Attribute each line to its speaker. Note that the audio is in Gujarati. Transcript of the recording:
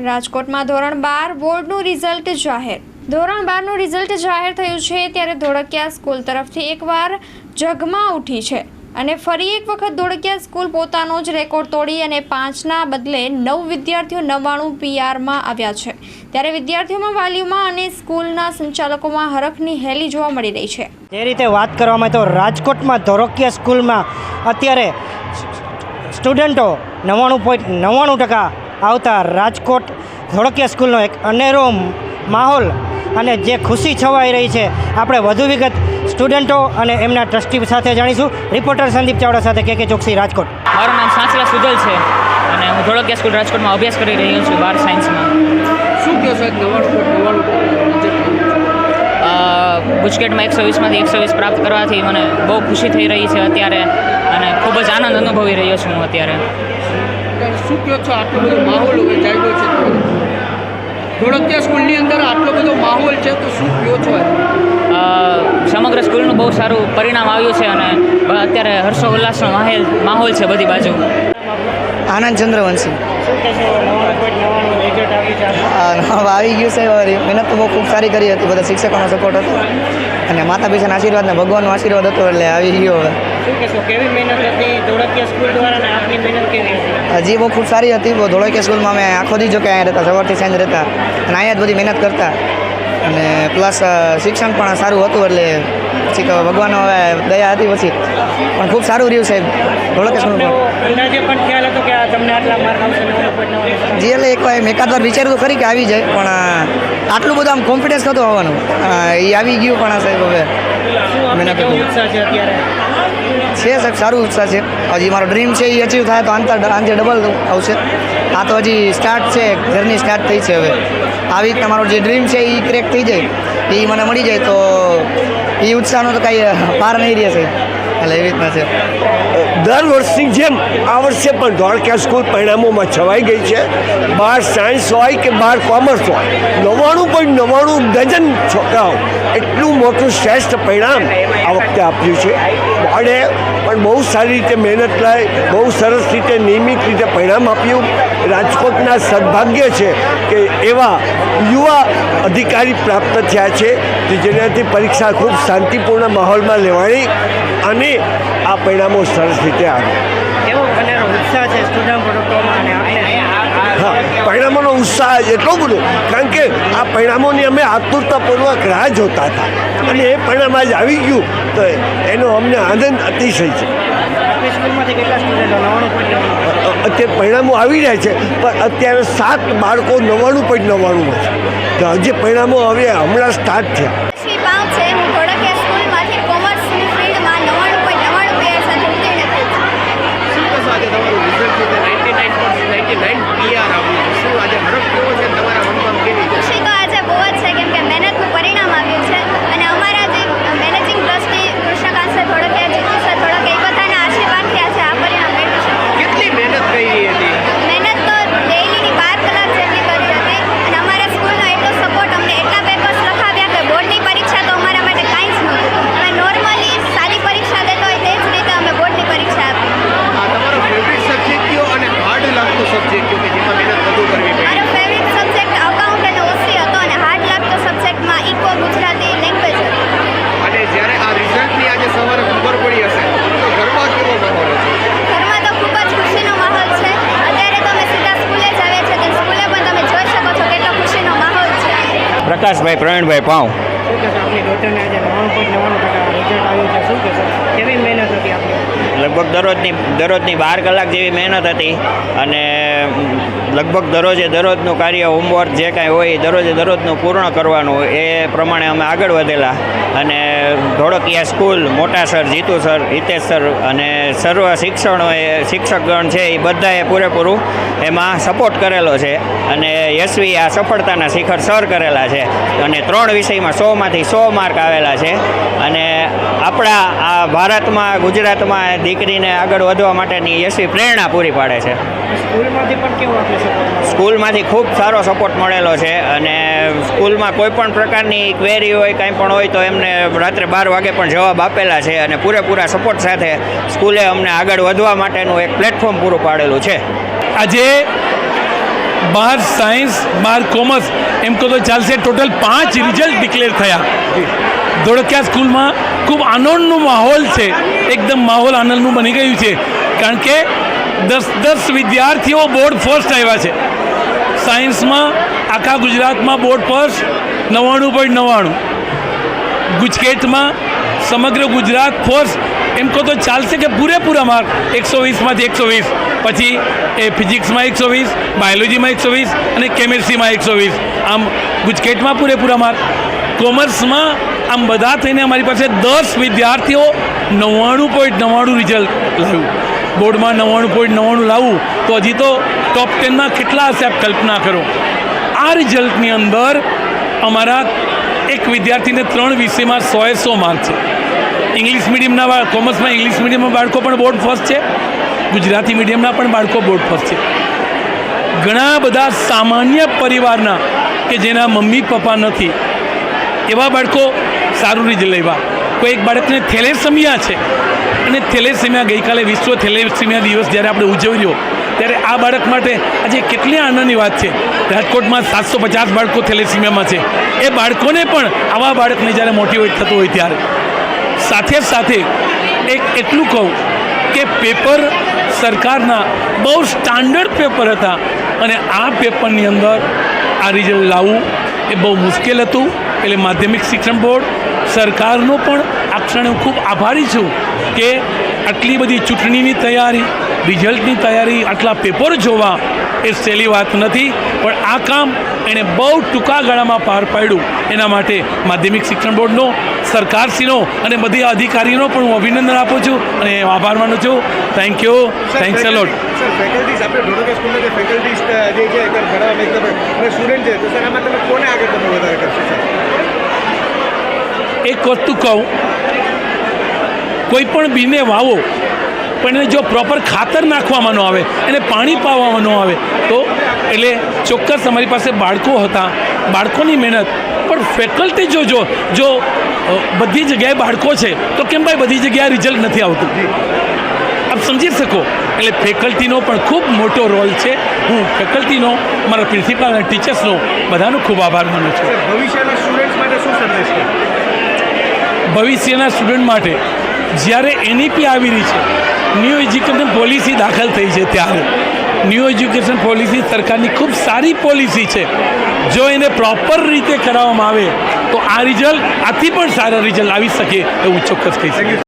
Speaker 1: રાજકોટમાં ધોરણ 12 બોર્ડનું રિઝલ્ટ જાહેર. ધોરણ 12નું રિઝલ્ટ જાહેર થયું છે ત્યારે ધોળકિયા સ્કૂલ તરફથી એકવાર જગમાં ઉઠી છે અને ફરી એક વખત ધોળકિયા સ્કૂલ પોતાનો જ રેકોર્ડ તોડી અને 5ના બદલે 9 વિદ્યાર્થીઓ 99 PRમાં આવ્યા છે. ત્યારે વિદ્યાર્થીઓમાં, વાલીઓમાં અને સ્કૂલના સંચાલકોમાં હરખની હેલી જોવા મળી રહી છે.
Speaker 2: તે રીતે વાત કરવામાં તો રાજકોટમાં ધોળકિયા સ્કૂલમાં અત્યારે સ્ટુડન્ટો 99.99% આવતા રાજકોટ ધોળકિયા સ્કૂલનો એક અનેરો માહોલ અને જે ખુશી છવાઈ રહી છે. આપણે વધુ વિગત સ્ટુડન્ટો અને એમના ટ્રસ્ટી સાથે જાણીશું. રિપોર્ટર સંદીપ ચાવડા સાથે કે ચોકસી, રાજકોટ.
Speaker 3: મારું નામ સાંસલા સુજલ છે અને હું ધોળકિયા સ્કૂલ રાજકોટમાં અભ્યાસ કરી રહ્યો છું 12 સાયન્સમાં.
Speaker 4: શું કહો સાહેબ, 99.99%
Speaker 3: ગુજકેટમાં 120માંથી 120 પ્રાપ્ત કરવાથી મને બહુ ખુશી થઈ રહી છે અત્યારે અને ખૂબ જ આનંદ અનુભવી રહ્યો છું હું અત્યારે.
Speaker 4: શું કહો છો, આટલો બધો માહોલ હવે જાગ્યો છે ધોળકિયા સ્કૂલની અંદર, આટલો બધો માહોલ છે તો શું કહો છો?
Speaker 3: સમગ્ર સ્કૂલનું બહુ સારું પરિણામ આવ્યું છે અને અત્યારે હર્ષોલ્લાસનો માહોલ છે બધી બાજુ.
Speaker 5: આનંદ ચંદ્રવંશી. આવી ગયું છે. મહેનત તો બહુ ખૂબ સારી કરી હતી, બધા શિક્ષકોનો સપોર્ટ હતો અને માતા પિતાના આશીર્વાદ ને ભગવાનનો આશીર્વાદ હતો એટલે આવી ગયો. હવે
Speaker 2: શું કહેશો, કેવી મહેનત હતી ધોળકિયા સ્કૂલ દ્વારા અને આપની મહેનત કેવી હતી?
Speaker 5: હજી બહુ ખૂબ સારી હતી. ધોળકિયા સ્કૂલમાં અમે આખો દી જો કે અહીંયા રહેતા, સવારથી સાંજ રહેતા અને અહીંયા જ બધી મહેનત કરતા અને પ્લસ શિક્ષણ પણ સારું હતું એટલે પછી ભગવાનનો હવે દયા હતી પછી પણ ખૂબ સારું રહ્યું સાહેબ ધોળકિયા સ્કૂલમાં.
Speaker 2: અંદાજે પણ ખ્યાલ હતો કે તમને આટલા માર્ક આવશે? 99.99%.
Speaker 5: જી એટલે એકવાર એકાદ વાર વિચાર્યું તો ખરી કે આવી જાય પણ આટલું બધું આમ કોન્ફિડન્સ નહોતું આવવાનું. એ આવી ગયું પણ સાહેબ હવે
Speaker 2: શું કેવો ઉત્સાહ છે અત્યારે?
Speaker 5: છે સાહેબ, સારું ઉત્સાહ છે. હજી મારો ડ્રીમ છે એ અચીવ થાય તો આંતર ડબલ આવશે. આ તો હજી સ્ટાર્ટ છે, જર્ની સ્ટાર્ટ થઈ છે. હવે આવી રીતના મારો જે ડ્રીમ છે એ ક્રેક થઈ જાય, એ મને મળી જાય તો એ ઉત્સાહનો તો કાંઈ પાર નહીં રહે સાહેબ. એટલે એવી રીતના છે.
Speaker 6: દર વર્ષની જેમ આ વર્ષે પણ ધોળકિયા સ્કૂલ પરિણામોમાં છવાઈ ગઈ છે. 12 સાયન્સ હોય કે 12 કોમર્સ હોય, 99.99 ડઝન છોકરાઓ એટલું મોટું શ્રેષ્ઠ પરિણામ આ વખતે આપ્યું છે. બોર્ડે પણ બહુ સારી રીતે મહેનત લાવી, બહુ સરસ રીતે નિયમિત રીતે પરિણામ આપ્યું. રાજકોટના સદભાગ્ય છે કે એવા યુવા અધિકારી પ્રાપ્ત થયા છે કે જેનાથી પરીક્ષા ખૂબ શાંતિપૂર્ણ માહોલમાં લેવાણી અને આ પરિણામો સરસ રીતે આવે.
Speaker 2: કેવો અનેરો ઉત્સાહ છે સ્ટુડન્ટોમાં અને
Speaker 6: હા, પરિણામોનો ઉત્સાહ એટલો બધો કારણ કે આ પરિણામોની અમે આતુરતાપૂર્વક રાહ જોતા હતા અને એ પરિણામ આજ આવી ગયું તો એનો અમને આનંદ અતિશય છે.
Speaker 2: સ્કૂલમાંથી કેટલા સ્ટુડન્ટો? 99.99%.
Speaker 6: અત્યારે પરિણામો આવી રહ્યા છે પણ અત્યારે 7 બાળકો 99.99 છે. હજી પરિણામો હવે હમણાં સ્ટાર્ટ થયા.
Speaker 1: શ્રી પાઉ છે, હું ધોળકિયા સ્કૂલમાંથી કોમર્સની ફિલ્ડમાં 99.99 પેર સાથે ઉત્તીર્ણ થઈ છું.
Speaker 4: શું કહેશો, આજે તમારું રિઝલ્ટ છે 99.99 PR આવ્યું, શું આજે હરખ કેવો છે તમારા મનમાં, કેવી છે?
Speaker 1: ખુશી તો આજે બહુ જ છે કેમ કે મહેનતનું પરિણામ આવ્યું છે અને અમારા જે managing trustee Krishnakant sir Dholakia, Jitu sir Dholakia, એ બધાના આશીર્વાદથી આજે આ પરિણામ મેળવી શકું.
Speaker 4: કેટલી મહેનત કરી હતી?
Speaker 1: મહેનત તો ડેઈલીની 12 કલાક જેટલી કરી હતી અને અમારા સ્કૂલનો એટલો સપોર્ટ, અમને એટલા પેપર્સ લખાવ્યા કે બોર્ડની પરીક્ષા તો અમારા માટે કાંઈ જ નહોતું. અમે નોર્મલી સારી પરીક્ષા દેતા હોય તે જ રીતે અમે બોર્ડની પરીક્ષા આપી.
Speaker 4: આ તમારો ફેવરિટ સબ્જેક્ટ કયો અને હાર્ડ લાગતો સબ્જેક્ટ કયો કે જેમાં મહેનત વધુ કરવી પડી?
Speaker 1: મારો ફેવરિટ સબ્જેક્ટ અકાઉન્ટ અને ઓસી હતો અને હાર્ડ લાગતો સબ્જેક્ટમાં ઇકો ગુજરાતી લેંગ્વેજ હતી.
Speaker 4: અને જ્યારે આ રિઝલ્ટની આજે સવારે ખબર પડી હશે તો ઘરમાં કેવો માહોલ હશે?
Speaker 1: ઘરમાં તો ખૂબ જ ખુશીનો માહોલ છે. અત્યારે તો અમે સીધા સ્કૂલે જ આવ્યા છીએ, તો સ્કૂલે પણ તમે જોઈ શકો છો કેટલો ખુશીનો માહોલ છે.
Speaker 7: પ્રકાશભાઈ પ્રવીણભાઈ પાઉ.
Speaker 2: શું કહેશો, આપની ડોટરને આજે 99.99% રિઝલ્ટ આવ્યું છે, શું કહેશો, કેવી મહેનત હતી આપની?
Speaker 7: લગભગ દરરોજની 12 કલાક જેવી મહેનત હતી અને લગભગ દરરોજનું કાર્ય, હોમવર્ક જે કાંઈ હોય દરરોજનું પૂર્ણ કરવાનું, એ પ્રમાણે અમે આગળ વધેલા અને ધોળકિયા સ્કૂલ, મોટા sir, Jitu sir, Hitesh sir અને સર્વ શિક્ષકગણ છે એ બધાએ પૂરેપૂરું એમાં સપોર્ટ કરેલો છે અને યશવી આ સફળતાના શિખર સર કરેલા છે અને 3 વિષયમાં 100માંથી 100 માર્ક આવેલા છે અને આપણા આ ભારતમાં, ગુજરાતમાં દીકરીને આગળ વધવા માટેની યશવી પ્રેરણા પૂરી પાડે છે.
Speaker 2: સ્કૂલમાંથી પણ કેવો આપણે સપોર્ટ?
Speaker 7: સ્કૂલમાંથી ખૂબ સારો સપોર્ટ મળેલો છે અને સ્કૂલમાં કોઈ પણ પ્રકારની ક્વેરી હોય, કાંઈ પણ હોય તો એમને રાત્રે 12 વાગે પણ જવાબ આપેલા છે અને પૂરેપૂરા સપોર્ટ સાથે સ્કૂલે અમને આગળ વધવા માટેનું એક પ્લેટફોર્મ પૂરું પાડેલું છે.
Speaker 8: આજે બાર સાયન્સ, બાર કોમર્સ, એમ કહો તો ચાલશે. ટોટલ 5 રિઝલ્ટ ડિક્લેર થયા. ધોળકિયા સ્કૂલમાં ખૂબ આનંદનો માહોલ છે. એકદમ માહોલ આનંદનું બની ગયું છે, કારણ કે 10 વિદ્યાર્થીઓ બોર્ડ ફર્સ્ટ આવ્યા છે. સાયન્સમાં આખા ગુજરાતમાં બોર્ડ ફર્સ્ટ 99.99. ગુજકેટમાં સમગ્ર ગુજરાત ફર્સ્ટ, એમ કહો તો ચાલશે કે પૂરેપૂરા માર્ક 120માંથી 120. પછી એ ફિઝિક્સમાં 120, બાયોલોજીમાં 120 અને કેમેસ્ટ્રીમાં 120. આમ ગુજકેટમાં પૂરેપૂરા માર્ક. કોમર્સમાં આમ બધા થઈને અમારી પાસે 10 વિદ્યાર્થીઓ 99.99 રિઝલ્ટ લાવ્યું. બોર્ડમાં 99.99 લાવવું તો હજી તો ટોપ 10માં કેટલા હશે આપ કલ્પના કરો. આ રિઝલ્ટની અંદર અમારા એક વિદ્યાર્થીને 3 વિષયમાં 100 માર્ક છે. ઇંગ્લિશ મીડિયમના કોમર્સમાં ઇંગ્લિશ મીડિયમના બાળકો પણ બોર્ડ ફર્સ્ટ છે. ગુજરાતી મીડિયમના પણ બાળકો બોર્ડ ફર્સ્ટ છે. ઘણા બધા સામાન્ય પરિવારના કે જેના મમ્મી પપ્પા નથી, એવા બાળકો સારું રિઝલ્ટ લેવા. કોઈ એક બાળકને થેલેસેમિયા છે, અને થેલેસેમિયા ગઈકાલે વિશ્વ થેલેસેમિયા દિવસ જ્યારે આપણે ઉજવી રહ્યો, ત્યારે આ બાળક માટે આજે કેટલી આનંદની વાત છે. રાજકોટમાં 750 બાળકો થેલેસેમિયામાં છે. એ બાળકોને પણ આવા બાળકને જ્યારે મોટિવેટ થતું હોય ત્યારે સાથે સાથે એટલું કહું કે પેપર સરકારના બહુ સ્ટાન્ડર્ડ પેપર હતા, અને આ પેપરની અંદર આ રિઝલ્ટ લાવવું એ બહુ મુશ્કેલ હતું. એટલે માધ્યમિક શિક્ષણ બોર્ડ સરકારનો પણ આ ક્ષણે હું ખૂબ આભારી છું કે આટલી બધી ચૂંટણીની તૈયારી, રિઝલ્ટની તૈયારી, આટલા પેપર જોવા એ સહેલી વાત નથી. પણ આ કામ એણે બહુ ટૂંકા ગાળામાં પાર પાડ્યું. એના માટે માધ્યમિક શિક્ષણ બોર્ડનો, સરકારશ્રીનો અને બધી અધિકારીનો પણ હું અભિનંદન આપું છું અને આભાર માનું છું. Thank you, thanks a lot.
Speaker 9: Sir, faculties આપણે ધોળકિયા સ્કૂલના જે ફેકલ્ટીઝ જે છે ભણાવવામાં એકદમ અને સ્ટુડન્ટ છે, તો સર આમાં તમે કોને આગળ તમે વધારે કરશો સર?
Speaker 8: એક વસ્તુ કહું, કોઈ પણ બીને વાવો પણ એને જો પ્રોપર ખાતર નાખવામાં ન આવે, એને પાણી પાવામાં ન આવે તો એટલે ચોક્કસ અમારી પાસે બાળકો હતા, બાળકોની મહેનત, પણ ફેકલ્ટી જો બધી જગ્યાએ બાળકો છે તો કેમ ભાઈ બધી જગ્યાએ રિઝલ્ટ નથી આવતું? આપ સમજી શકો. એટલે ફેકલ્ટીનો પણ ખૂબ મોટો રોલ છે. હું ફેકલ્ટીનો, મારા પ્રિન્સિપાલ અને ટીચર્સનો બધાનો ખૂબ આભાર માનું છું.
Speaker 9: ભવિષ્યના સ્ટુડન્ટ્સ માટે શું સંદેશ છે?
Speaker 8: ભવિષ્યના સ્ટુડન્ટ માટે જ્યારે એનઈપી આવી રહી છે, ન્યૂ એજ્યુકેશન પોલિસી દાખલ થઈ છે, ત્યારે ન્યૂ એજ્યુકેશન પોલિસી સરકારની ખૂબ સારી પોલિસી છે. જો એને પ્રોપર રીતે કરાવવામાં આવે તો આ રિઝલ્ટ આથી પણ સારા રિઝલ્ટ આવી શકે એવું ચોક્કસ કહી શકીએ.